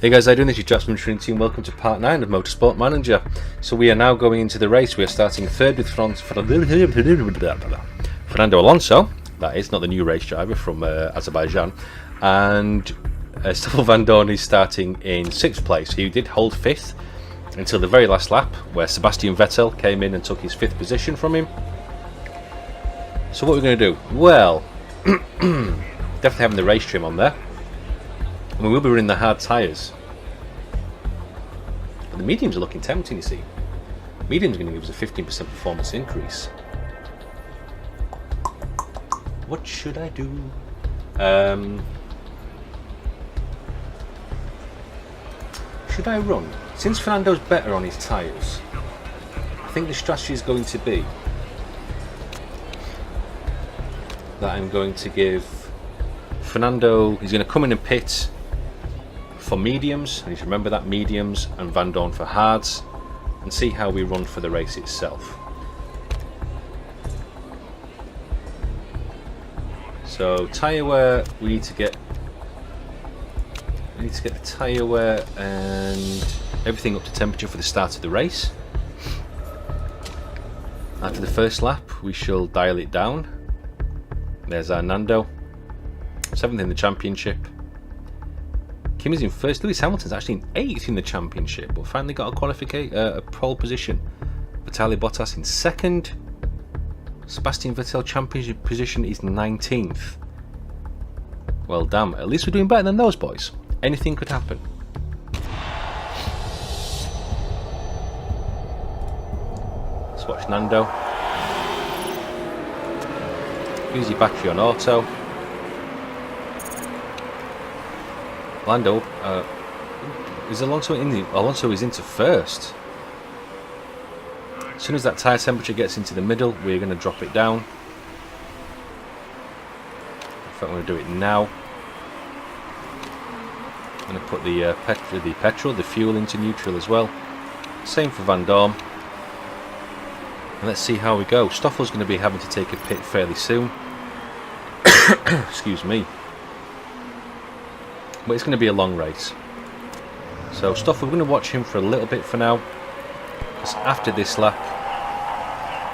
Hey guys, how are you doing? This is Jackson Trinity and welcome to part 9 of Motorsport Manager. So we are now going into the race. We are starting third with Fernando Alonso, that is, not the new race driver from Azerbaijan, and Stoffel Vandoorne is starting in 6th place. He did hold 5th until the very last lap where Sebastian Vettel came in and took his 5th position from him. So what we're going to do? Well, definitely having the race trim on there. And we will be running the hard tyres. But the mediums are looking tempting, you see. Medium's going to give us a 15% performance increase. What should I do? Should I run? Since Fernando's better on his tyres, I think the strategy is going to be that I'm going to give Fernando, he's going to come in and pit for mediums, I need to remember that, mediums, and Vandoorne for hards, and see how we run for the race itself. So tyre wear, we need to get the tyre wear and everything up to temperature for the start of the race. After the first lap we shall dial it down. There's our Nando, 7th in the championship. Kim is in 1st. Lewis Hamilton's actually in 8th in the championship, but finally got a pole position. Vitaly Bottas in 2nd. Sebastian Vettel championship position is 19th. Well, damn, at least we're doing better than those boys. Anything could happen. Let's watch Nando. Use your battery on auto. Lando, is Alonso in the? Alonso is into 1st. As soon as that tyre temperature gets into the middle, we're going to drop it down. In fact, I'm going to do it now. I'm going to put the fuel into neutral as well. Same for Vandoorne. And let's see how we go. Stoffel's going to be having to take a pit fairly soon. Excuse me. But it's going to be a long race. So Stoffel, we're going to watch him for a little bit for now. Because after this lap,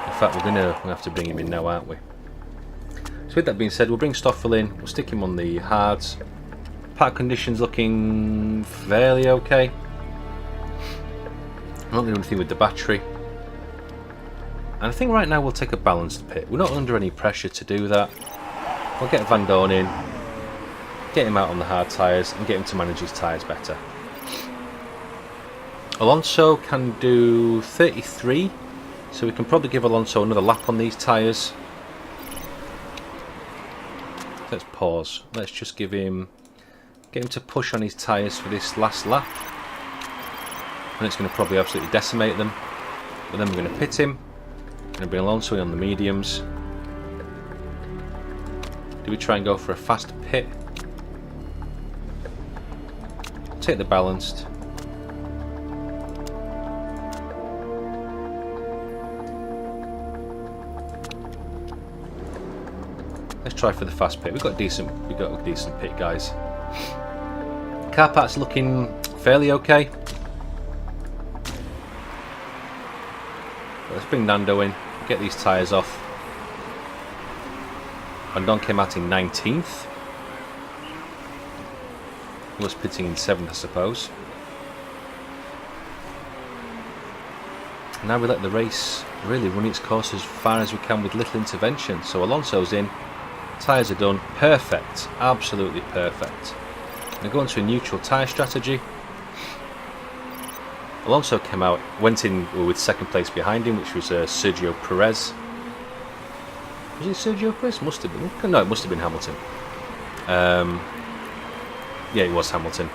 in fact we're going to have to bring him in now, aren't we? So with that being said, we'll bring Stoffel in, we'll stick him on the hards. Park conditions looking fairly okay. I'm not going to do anything with the battery. And I think right now we'll take a balanced pit. We're not under any pressure to do that. We'll get Vandoorne in, get him out on the hard tyres and get him to manage his tyres better. Alonso can do 33, so we can probably give Alonso another lap on these tyres. Let's pause. Let's just get him to push on his tyres for this last lap. And it's going to probably absolutely decimate them. But then we're going to pit him. We're going to bring Alonso in on the mediums. Do we try and go for a fast pit? Take the balanced. Let's try for the fast pit. We've got a decent pit, guys. Car parts looking fairly okay. Let's bring Nando in, get these tyres off. Vandoorne came out in 19th. He was pitting in 7th, I suppose. Now we let the race really run its course as far as we can with little intervention. So Alonso's in, tyres are done, perfect, absolutely perfect. I'm going to go into a neutral tyre strategy. Alonso came out, went in with 2nd place behind him, which was Sergio Perez. Was it Sergio Perez? Must have been. No, it must have been Hamilton. Yeah, it was Hamilton.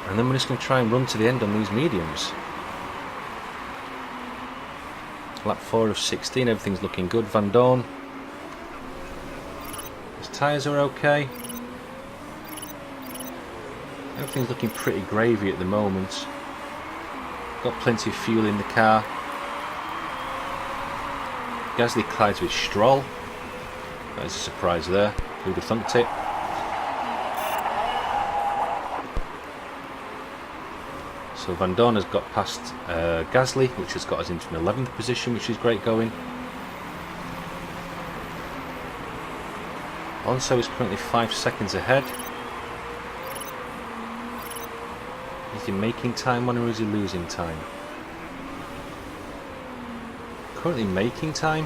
And then we're just going to try and run to the end on these mediums. Lap 4 of 16, everything's looking good. Vandoorne. His tyres are okay. Everything's looking pretty gravy at the moment. Got plenty of fuel in the car. Gasly collides with Stroll. That is a surprise there. Who'd have thunked it? So Van Dorn has got past Gasly, which has got us into an 11th position, which is great going. Alonso is currently 5 seconds ahead. Is he making time on, or is he losing time? Currently making time.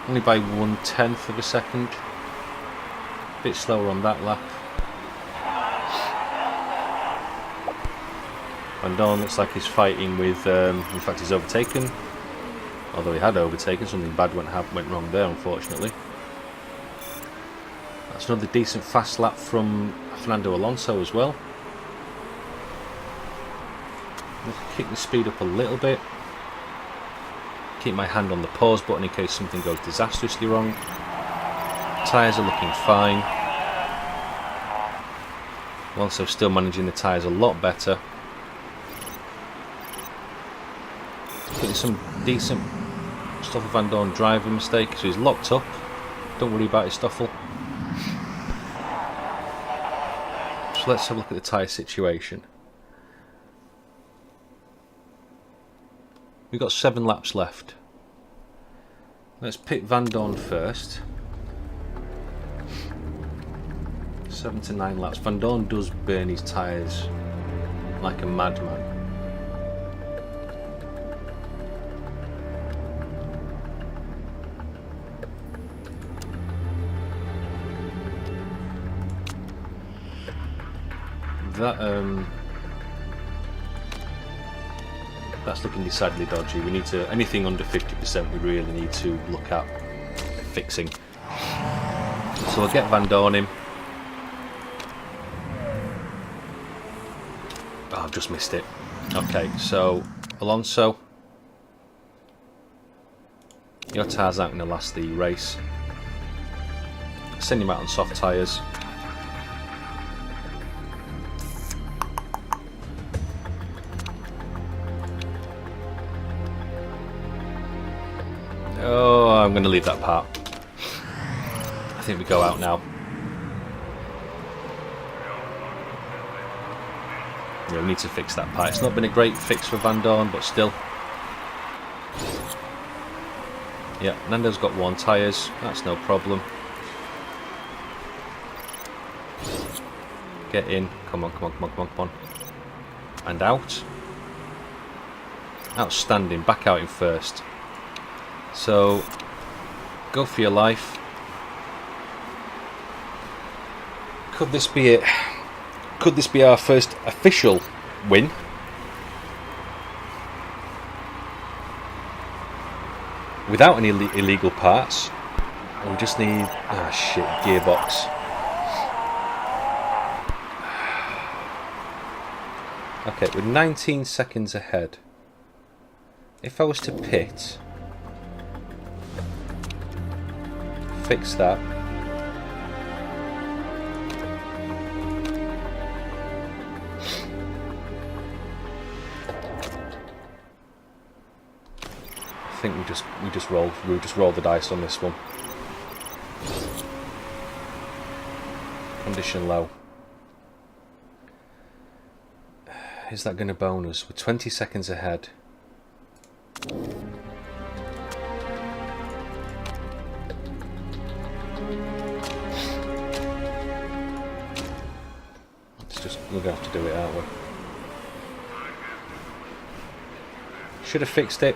Only by 1/10 of a second. A bit slower on that lap. Van Dorn looks like he's fighting with, in fact he's overtaken. Although he had overtaken, something bad went wrong there, unfortunately. That's another decent fast lap from Fernando Alonso as well. Kick the speed up a little bit. Keep my hand on the pause button in case something goes disastrously wrong. Tyres are looking fine. Alonso still managing the tyres a lot better. Getting some decent Stoffel Van Dorn driving mistake, so he's locked up. Don't worry about his Stoffel. So let's have a look at the tyre situation. We've got 7 laps left. Let's pick Van Dorn first. 7 to 9 laps. Van Dorn does burn his tyres like a madman. That's looking decidedly dodgy. We need to, anything under 50% we really need to look at fixing. So we'll get Van Dorn in. Oh, I've just missed it. Okay, so Alonso, your tyres aren't going to last the race. Send him out on soft tyres. Oh, I'm going to leave that part. I think we go out now. Yeah, we need to fix that part. It's not been a great fix for Van Dorn, but still. Yeah, Nando's got 1 tyres. That's no problem. Get in. Come on, come on, come on, come on, come on. And out. Outstanding. Back out in first. So, go for your life. Could this be it? Could this be our first official win? Without any illegal parts. We just need... ah, shit, gearbox. Okay, we're 19 seconds ahead. If I was to pit... fix that. I think we just roll the dice on this one. Condition low. Is that going to bonus? We're 20 seconds ahead. We're going to have to do it, aren't we? Should have fixed it.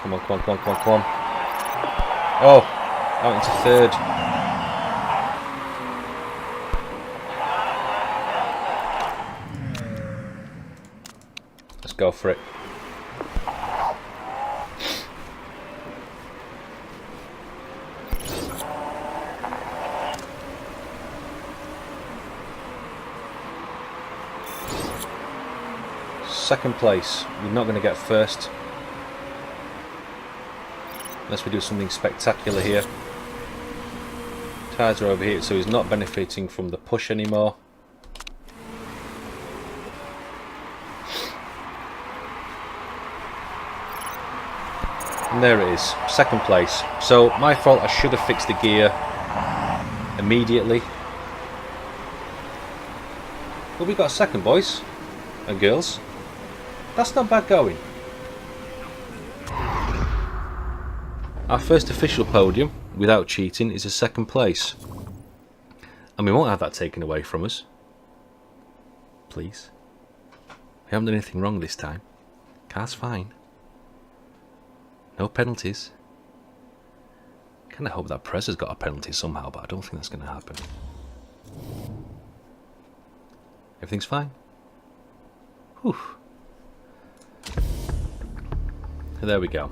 Come on, come on, come on, come on, come on. Oh, out into third. Let's go for it. Second place. We're not going to get first unless we do something spectacular here. Tyres are overheated, so he's not benefiting from the push anymore. And there it is, second place. So my fault, I should have fixed the gear immediately. But we got a second, boys and girls. That's not bad going. Our first official podium, without cheating, is a second place. And we won't have that taken away from us. Please. We haven't done anything wrong this time. Car's fine. No penalties. Kinda hope that Perez has got a penalty somehow, but I don't think that's going to happen. Everything's fine. Whew. So there we go.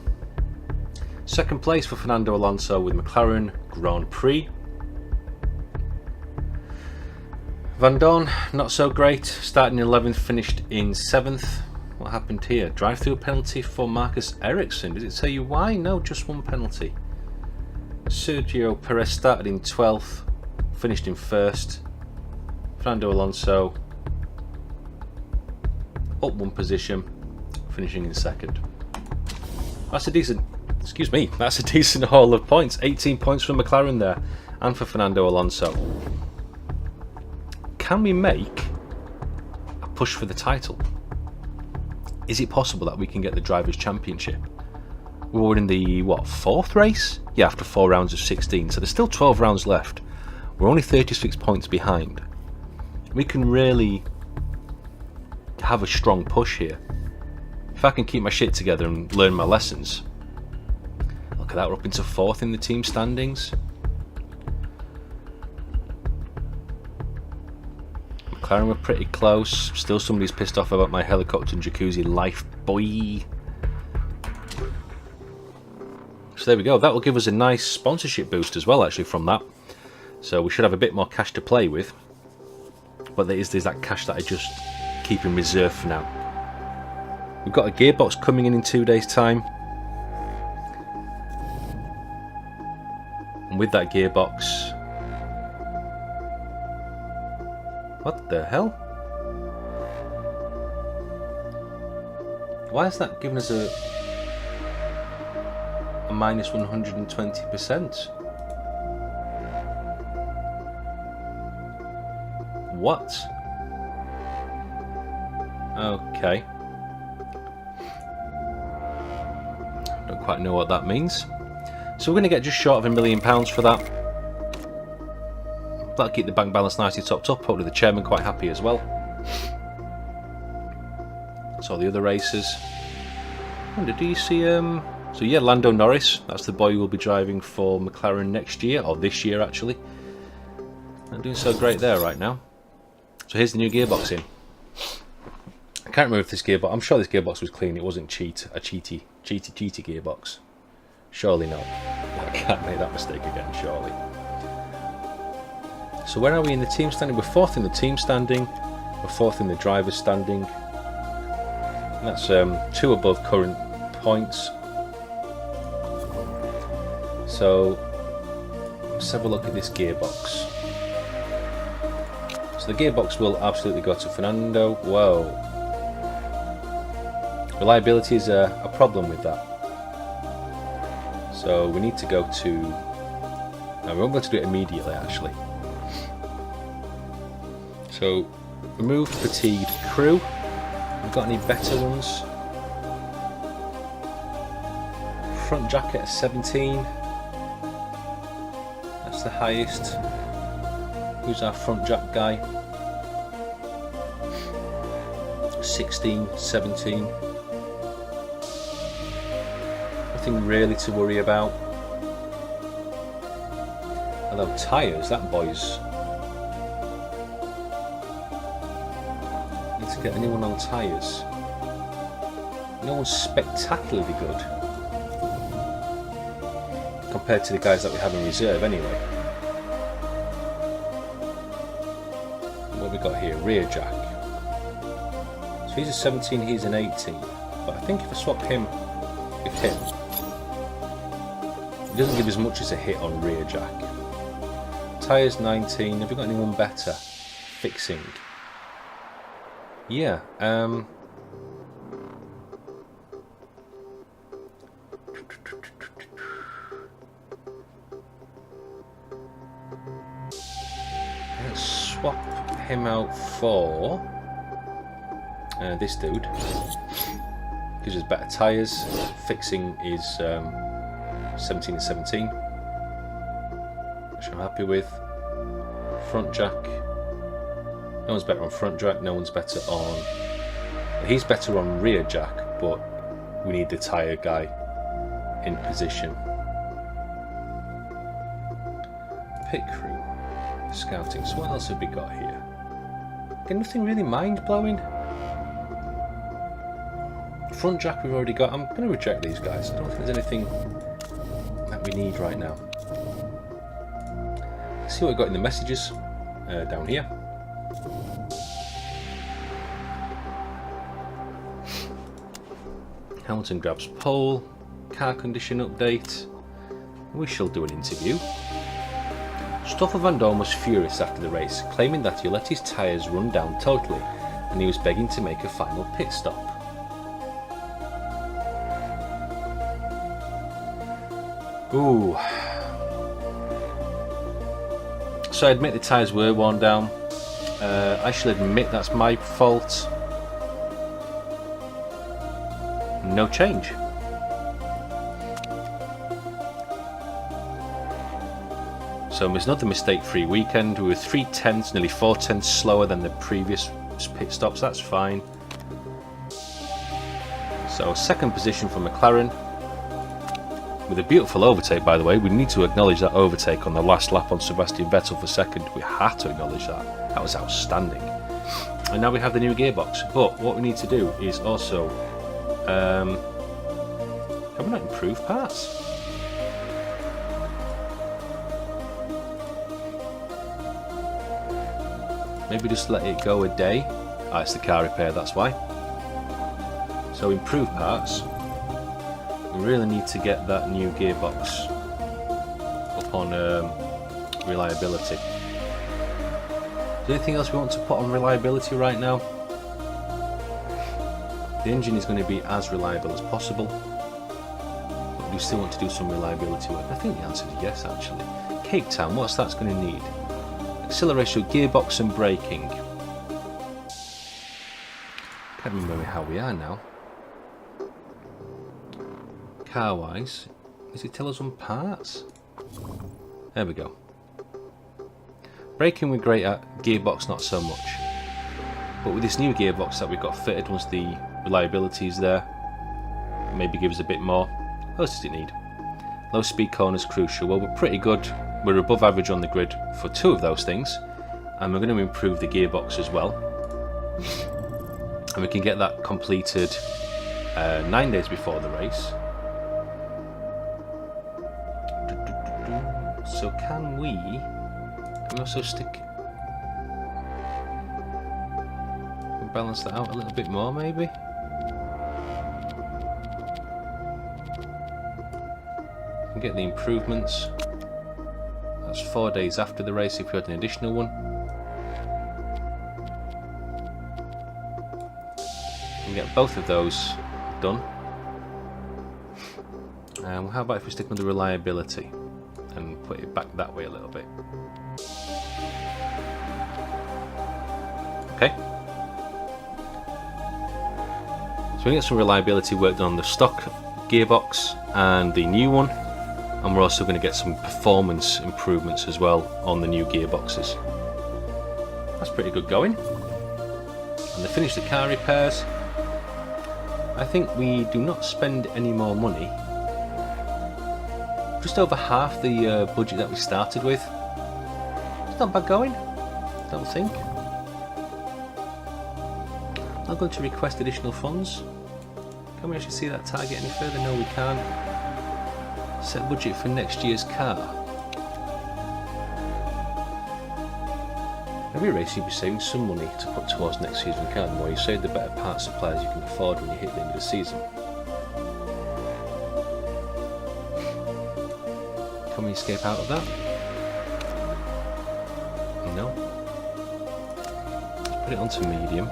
Second place for Fernando Alonso with McLaren Grand Prix. Van Dorn, not so great. Starting 11th, finished in 7th. What happened here? Drive-through penalty for Marcus Ericsson. Did it tell you why? No, just one penalty. Sergio Perez started in 12th, finished in 1st. Fernando Alonso up one position, finishing in 2nd. That's a decent, that's a decent haul of points. 18 points for McLaren there, and for Fernando Alonso. Can we make a push for the title? Is it possible that we can get the Drivers' Championship? We're in the, what, 4th race? Yeah, after 4 rounds of 16, so there's still 12 rounds left. We're only 36 points behind. We can really have a strong push here. If I can keep my shit together and learn my lessons. Look at that, we're up into 4th in the team standings. McLaren were pretty close. Still somebody's pissed off about my helicopter and jacuzzi life, boy. So there we go. That will give us a nice sponsorship boost as well, actually, from that. So we should have a bit more cash to play with. But there's that cash that I just keep in reserve for now. We've got a gearbox coming in 2 days' time. And with that gearbox... What the hell? Why is that giving us a minus 120%? What? Okay. Don't quite know what that means. So we're going to get just short of £1 million for that. That'll keep the bank balance nicely topped up. Hopefully the chairman quite happy as well. So the other races. Wonder, do you see so yeah, Lando Norris, that's the boy who will be driving for McLaren next year, or this year actually. Not doing so great there right now. So here's the new gearbox in. I can't remember if this gearbox, I'm sure this gearbox was clean, it wasn't a cheaty gearbox. Surely not. I can't make that mistake again, surely. So where are we in the team standing? We're 4th in the team standing, we're 4th in the driver's standing. And that's 2 above current points. So let's have a look at this gearbox. So the gearbox will absolutely go to Fernando. Whoa. Reliability is a problem with that. So we need to go to... No, we won't be able to do it immediately actually. So remove fatigued crew. We've got any better ones? Front jacket at 17. That's the highest. Who's our front jack guy? 16, 17. Nothing really to worry about. Although tyres, that boy's... Need to get anyone on tyres. No one's spectacularly good. Compared to the guys that we have in reserve anyway. What have we got here? Rear jack. So he's a 17, he's an 18. But I think if I swap him with him, it doesn't give as much as a hit on rear jack. Tyres 19, have we got anyone better? Fixing. Yeah, Let's swap him out for this dude. Gives us better tyres. Fixing is 17 and 17, which I'm happy with. Front jack. No one's better on front jack. No one's better on. He's better on rear jack, but we need the tyre guy in position. Pit crew. Scouting. So what else have we got here? Again, nothing really mind-blowing. Front jack we've already got. I'm going to reject these guys. I don't think there's anything that we need right now. Let's see what we've got in the messages down here. Hamilton grabs pole. Car condition update. We shall do an interview. Stoffel Van Dorn was furious after the race, claiming that he let his tyres run down totally and he was begging to make a final pit stop. Ooh. So I admit the tyres were worn down. I shall admit that's my fault. No change. So it was another mistake-free weekend. We were 3/10, nearly 4/10 slower than the previous pit stops. That's fine. So second position for McLaren. With a beautiful overtake, by the way. We need to acknowledge that overtake on the last lap on Sebastian Vettel for second. We had to acknowledge that. That was outstanding. And now we have the new gearbox. But what we need to do is also... can we not improve parts? Maybe just let it go a day. Ah, it's the car repair, that's why. So improve parts. We really need to get that new gearbox up on reliability. Is there anything else we want to put on reliability right now? The engine is going to be as reliable as possible, but we still want to do some reliability work. I think the answer is yes, actually. Cape Town, what's that's going to need? Acceleration, gearbox and braking. Can't remember how we are now. Car wise, does it tell us on parts? There we go. Braking we're great at, gearbox not so much. But with this new gearbox that we've got fitted, once the reliability is there, maybe gives a bit more. What else does it need? Low speed corners crucial. Well, we're pretty good. We're above average on the grid for two of those things, and we're going to improve the gearbox as well. And we can get that completed 9 days before the race. So can we also stick... balance that out a little bit more, maybe? And get the improvements. That's 4 days after the race if we had an additional one. And get both of those done. How about if we stick with the reliability and put it back that way a little bit? Okay. So we get some reliability work done on the stock gearbox and the new one, and we're also going to get some performance improvements as well on the new gearboxes. That's pretty good going. And to finish the car repairs, I think we do not spend any more money. Just over half the budget that we started with. It's not bad going, I don't think. Not going to request additional funds. Can we actually see that target any further? No, we can't. Set budget for next year's car. Every race you'll be saving some money to put towards next season's car. The more you save, the better parts suppliers you can afford when you hit the end of the season. Can we escape out of that? No. Let's put it onto medium.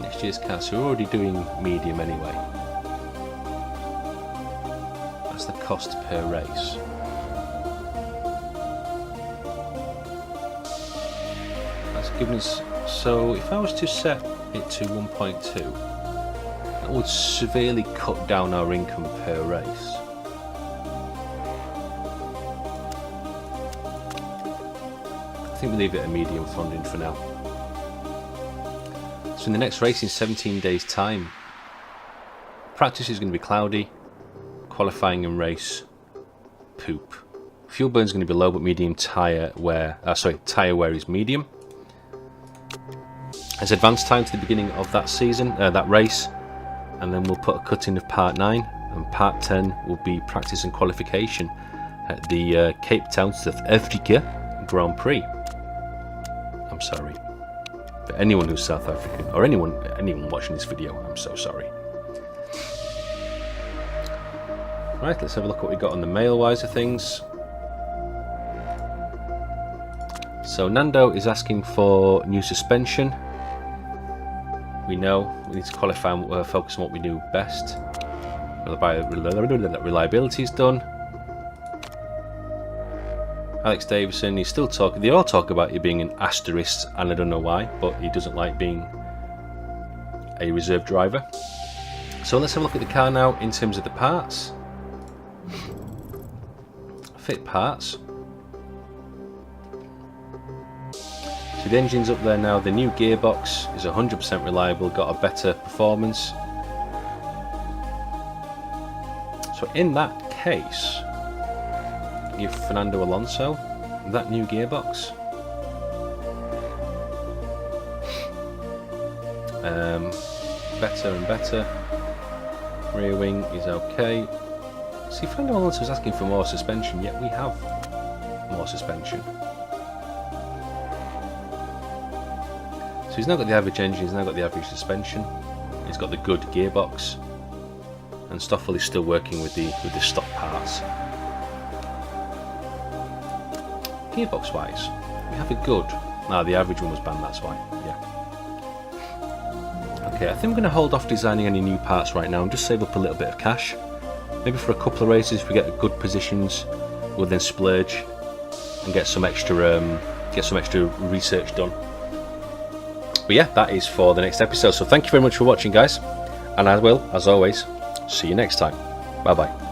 Next year's car, so we're already doing medium anyway. What's the cost per race? That's given us. So if I was to set it to 1.2, that would severely cut down our income per race. I think we leave it at medium funding for now. So in the next race in 17 days time, practice is going to be cloudy, qualifying and race, poop. Fuel burn is going to be low, but medium tyre wear. Tyre wear is medium. It's advanced time to the beginning of that season, that race, and then we'll put a cut in of part 9, and part 10 will be practice and qualification at the Cape Town South Africa Grand Prix. I'm sorry. For anyone who's South African, or anyone watching this video, I'm so sorry. Right, let's have a look at what we got on the mail-wise of things. So Nando is asking for new suspension. We know we need to qualify and focus on what we do best. Reliability is done. Alex Davison, he's still talking. They all talk about you being an asterisk, and I don't know why, but he doesn't like being a reserve driver. So let's have a look at the car now in terms of the parts. Fit parts. So the engine's up there now. The new gearbox is 100% reliable, got a better performance. So in that case, give Fernando Alonso that new gearbox. Better and better. Rear wing is okay. See, Fernando Alonso is asking for more suspension, yet we have more suspension. So he's now got the average engine, he's now got the average suspension, he's got the good gearbox, and Stoffel is still working with the stock parts. Gearbox wise, we have a good. No, the average one was banned, that's why. Yeah. Okay, I think I'm going to hold off designing any new parts right now and just save up a little bit of cash. Maybe for a couple of races, if we get good positions, we'll then splurge and get some extra research done. But yeah, that is for the next episode. So thank you very much for watching, guys, and I will, as always, see you next time. Bye bye.